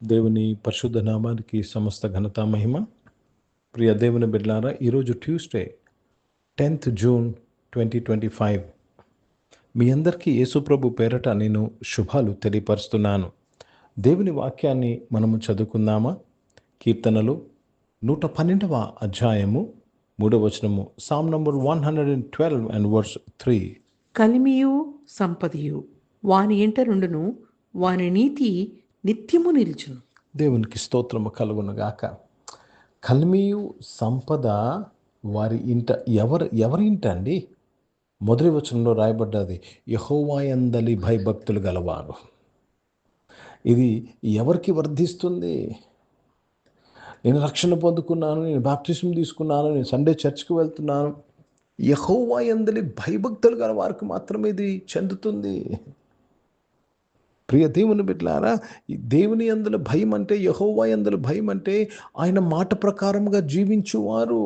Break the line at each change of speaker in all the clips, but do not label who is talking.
దేవుని పరిశుద్ధ నామానికి సమస్త ఘనత మహిమ. ప్రియ దేవుని బిడ్డలారా, ఈరోజు ట్యూస్డే 10th జూన్ 2025. మీ అందరికీ యేసుప్రభు పేరట నేను శుభాలు తెలియపరుస్తున్నాను. దేవుని వాక్యాన్ని మనము చదువుకుందామా? కీర్తనలు 112వ అధ్యాయము 3వ వచనము, సామ్ నంబర్ 112 అండ్ వర్స్ 3.
కలిమియు సంపదయు వాని ఎంట నుండును, వాని నీతి నిత్యము నిలుచును.
దేవునికి స్తోత్రము కలుగునుగాక. కలిమియు సంపద వారి ఇంట. ఎవరి ఇంట అండి? మొదటి వచనంలో రాయబడ్డది, యెహోవా యందలి భయభక్తులు గలవారు. ఇది ఎవరికి వర్ధిస్తుంది? నేను రక్షణ పొందుకున్నాను, నేను బాప్టిజం తీసుకున్నాను, నేను సండే చర్చ్కి వెళ్తున్నాను. యెహోవా యందలి భయభక్తులు గల వారికి మాత్రమే ఇది చెందుతుంది. ప్రియ దేవుని బిడ్డలారా, దేవుని యందల భయం అంటే, యెహోవా యందల భయం అంటే ఆయన మాట ప్రకారంగా జీవించువారు.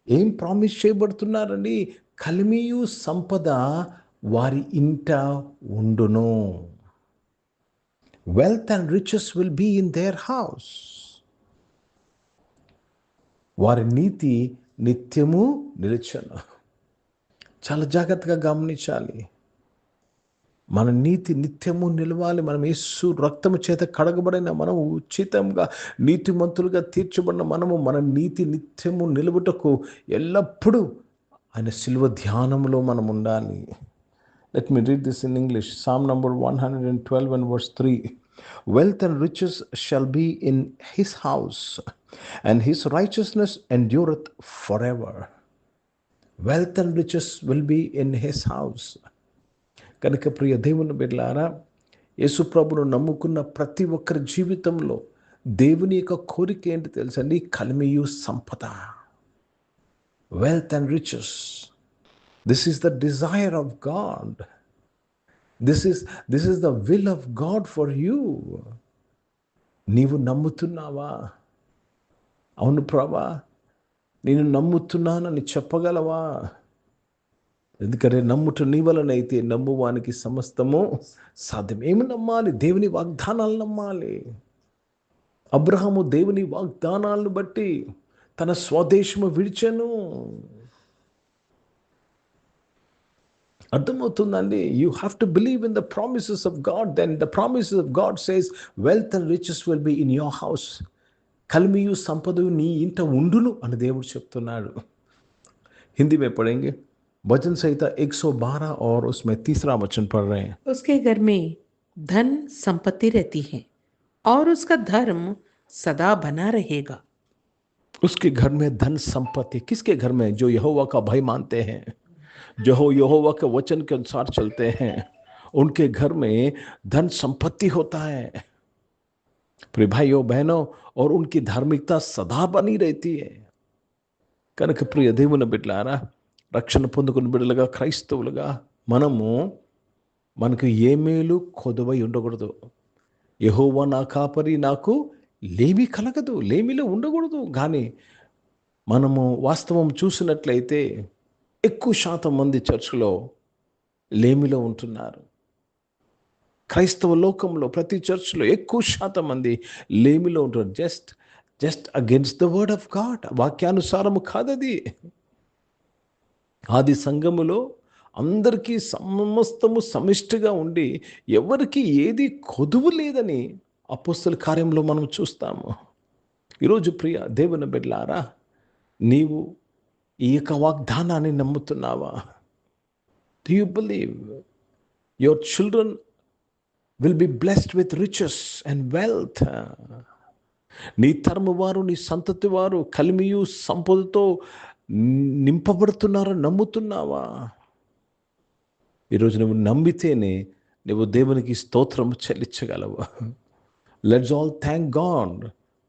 ఏం ప్రామిస్ చేయబడుతున్నారండి? కలిమియు సంపద వారి ఇంట ఉండును. Wealth and riches will be in their house. వారి నీతి నిత్యము నిలుచును. చాలా జాగ్రత్తగా గమనించాలి. మన నీతి నిత్యము నిలవాలి. మనం యేసు రక్తము చేత కడగబడిన మనము, ఉచితంగా నీతిమంతులుగా తీర్చబడిన మనము, మన నీతి నిత్యము నిలువుటకు ఎల్లప్పుడూ ఆయన శిలువ ధ్యానంలో మనం ఉండాలి. Let me read this in English. Sam number 112 and verse 3. Wealth and riches shall be in his house, and his righteousness endureth forever. Wealth and riches will be in his house. కనుక ప్రియ దేవుని బిడ్డలారా, యేసుప్రభును నమ్ముకున్న ప్రతి ఒక్కరి జీవితంలో దేవుని యొక్క కోరిక ఏంటి తెలుసండి? కలిమియు సంపద, wealth and riches. This is the desire of God. This is the will of God for you. నీవు నమ్ముతున్నావా? అవును ప్రభా, నేను నమ్ముతున్నానని చెప్పగలవా? ఎందుకంటే నమ్ముట నీ వలనైతే నమ్మువానికి సమస్తము సాధ్యం. ఏమి నమ్మాలి? దేవుని వాగ్దానాలు నమ్మాలి. అబ్రహాము దేవుని వాగ్దానాలను బట్టి తన స్వదేశము విడిచెను. అర్థమవుతుందండి? You have to believe in the promises of God. Then the promises of God says wealth and riches will be in your house. కలిమియు సంపదయు నీ ఇంట ఉండును అని దేవుడు చెప్తున్నాడు. హిందీ में पढ़ेंगे. वचन संहिता 112 और उसमें 3रा वचन पढ़ रहे हैं.
उसके घर में धन संपत्ति रहती है और उसका धर्म सदा बना रहेगा.
उसके घर में धन संपत्ति. किसके घर में? जो यहोवा का भय मानते हैं, जो यहोवा के वचन के अनुसार चलते हैं, उनके घर में धन संपत्ति होता है. प्रिय भाइयों बहनों, और उनकी धार्मिकता सदा बनी रहती है. కనుక ప్రియ దేవుని బిడ్డలారా, రక్షణ పొందుకుని బిడ్డలుగా, క్రైస్తవులుగా మనకు ఏ మేలు కొదువై ఉండకూడదు. యెహోవా నా కాపరి, నాకు లేమి కలగదు, లేమిలో ఉండకూడదు. కానీ మనము వాస్తవం చూసినట్లయితే ఎక్కువ శాతం మంది చర్చ్లో లేమిలో ఉంటున్నారు. క్రైస్తవ లోకంలో ప్రతి చర్చ్లో ఎక్కువ శాతం మంది లేమిలో ఉంటున్నారు. Just against the word of God. వాక్యానుసారము కాదది. ఆది సంఘములో అందరికీ సమస్తము సమిష్టిగా ఉండి ఎవరికి ఏది కొదువు లేదని అపోస్తల కార్యంలో మనం చూస్తాము. ఈరోజు ప్రియ దేవుని బిడ్డలారా, నీవు ఈ యొక్క వాగ్దానాన్ని నమ్ముతున్నావా? Do you believe your children will be blessed with riches and wealth? నీ తరము వారు, నీ సంతతి వారు కలిమియు సంపదతో నింపబడుతున్నారని నమ్ముతున్నావా? ఈరోజు నువ్వు నమ్మితేనే నువ్వు దేవునికి స్తోత్రం చెల్లించగలవు. Let's all thank God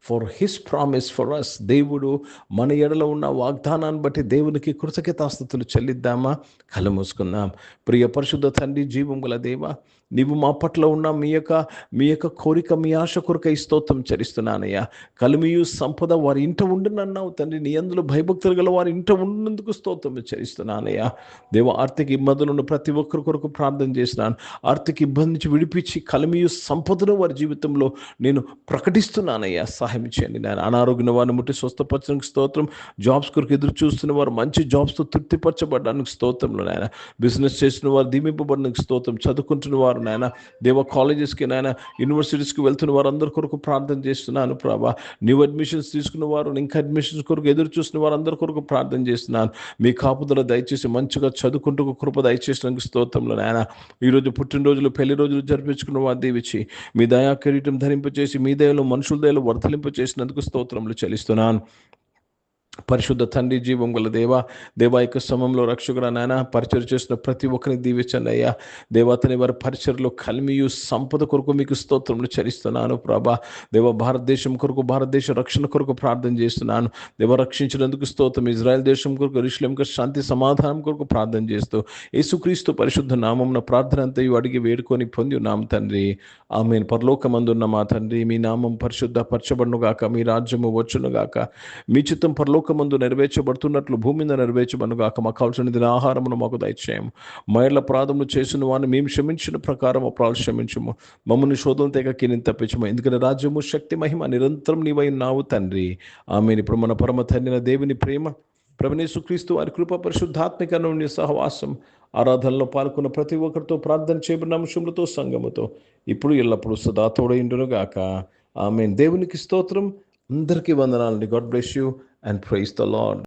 for his promise for us. దేవుడు మన ఎడలో ఉన్న వాగ్దానాన్ని బట్టి దేవునికి కృతజ్ఞతాస్తుతులు చెల్లిద్దామా? కళ్ళు మూసుకుందాం. ప్రియ పరిశుద్ధ తండ్రి, జీవం గల దేవ, నీవు మా పట్ల ఉన్న మీ యొక్క కోరిక, మీ ఆశ కొరకై స్తోత్రం చెల్లిస్తున్నానయ్యా. కలిమియు సంపద వారి ఇంట ఉండునన్నావు తండ్రి. నీ అందులో భయభక్తులు గల వారి ఇంట ఉండినందుకు స్తోత్రం చెల్లిస్తున్నానయ్యా. దేవ, ఆర్థిక ఇబ్బందులు ఉన్న ప్రతి ఒక్కరి కొరకు ప్రార్థన చేసినాను. ఆర్థిక ఇబ్బంది నుంచి విడిపించి కలిమియు సంపదను వారి జీవితంలో నేను ప్రకటిస్తున్నానయ్యా. సహాయం చేయండి నాయన. అనారోగ్యం వారిని ముట్టి స్వస్థపరచడానికి స్తోత్రం. జాబ్స్ కొరకు ఎదురు చూస్తున్న వారు మంచి జాబ్స్తో తృప్తిపరచబడడానికి స్తోత్రంలో నాయన. బిజినెస్ చేసిన వారు దీవింపబడడానికి స్తోత్రం. చదువుకుంటున్న వారు నాయన దేవ, కాలేజెస్కి నాయన, యూనివర్సిటీస్కి వెళ్తున్న వారు అందరి కొరకు ప్రార్థన చేస్తున్నాను ప్రభా. న్యూ అడ్మిషన్స్ తీసుకున్న వారు, ఇంకా అడ్మిషన్స్ కొరకు ఎదురు చూస్తున్న వారు అందరి కొరకు ప్రార్థన చేస్తున్నాను. మీ కాపుదల దయచేసి మంచిగా చదువుకుంటూ కృప దయచేసినందుకు స్తోత్రంలో నాయన. ఈరోజు పుట్టినరోజులు, పెళ్లి రోజులు జరిపించుకున్న వారు దీవించి మీ దయా కిరీటం ధరింపచేసి మీ దయలో మనుషుల దయలో వర్ధలింపచేసినందుకు స్తోత్రములు చెల్లిస్తున్నాను. పరిశుద్ధ తండ్రి, జీవం గల దేవా యొక్క సమయంలో రక్షకుడు నాయన పరిచయం చేసిన ప్రతి ఒక్కరిని దీవించండి అయ్యా. దేవతని వారి పరిచయలో కలిమియు సంపద కొరకు మీకు స్తోత్రములు చెల్లిస్తున్నాను ప్రభా. దేవ, భారతదేశం కొరకు, భారతదేశ రక్షణ కొరకు ప్రార్థన చేస్తున్నాను. దేవ, రక్షించినందుకు స్తోత్రం. ఇజ్రాయెల్ దేశం కొరకు, యెరూషలేముకు శాంతి సమాధానం కొరకు ప్రార్థన చేస్తూ యేసుక్రీస్తు పరిశుద్ధ నామమున ప్రార్థన అంతయు అడిగి వేడుకొని పొంది ఉన్నాము తండ్రి. ఆమేన్. పరలోకమందున్న మా తండ్రి, మీ నామం పరిశుద్ధ పరచబడును గాక, మీ రాజ్యము వచ్చును గాక, మీ చిత్తం పరలోకమందు నెరవేర్చబడుతున్నట్లు భూమి మీద నెరవేర్చబడును గాక. మాకు కావాల్సిన ఆహారమును మాకు దయచేయము. మైళ్ళ ప్రాధములు చేసిన వారిని మేము క్షమించిన ప్రకారం అపరాలు క్షమించము. మమ్మల్ని శోధన తెగ కింద తప్పించము. ఎందుకంటే రాజ్యము, శక్తి, మహిమ నిరంతరం నీవై ఉన్నావు తండ్రి. ఆమేన్. ఇప్పుడు మన పరమ తండ్రి దేవుని ప్రేమ, ప్రభువైన యేసుక్రీస్తు వారి కృప, పరిశుద్ధాత్మిక అన్యోన్య సహవాసం, ఆరాధనలో పాల్గొన్న ప్రతి ఒక్కరితో, ప్రార్థన చేయబడిన అంశములతో, సంఘముతో ఇప్పుడు ఎల్లప్పుడూ సదా తోడైండును గాక. ఆమేన్. దేవునికి స్తోత్రం. అందరికీ వందనాలండి. God bless you and praise the lord.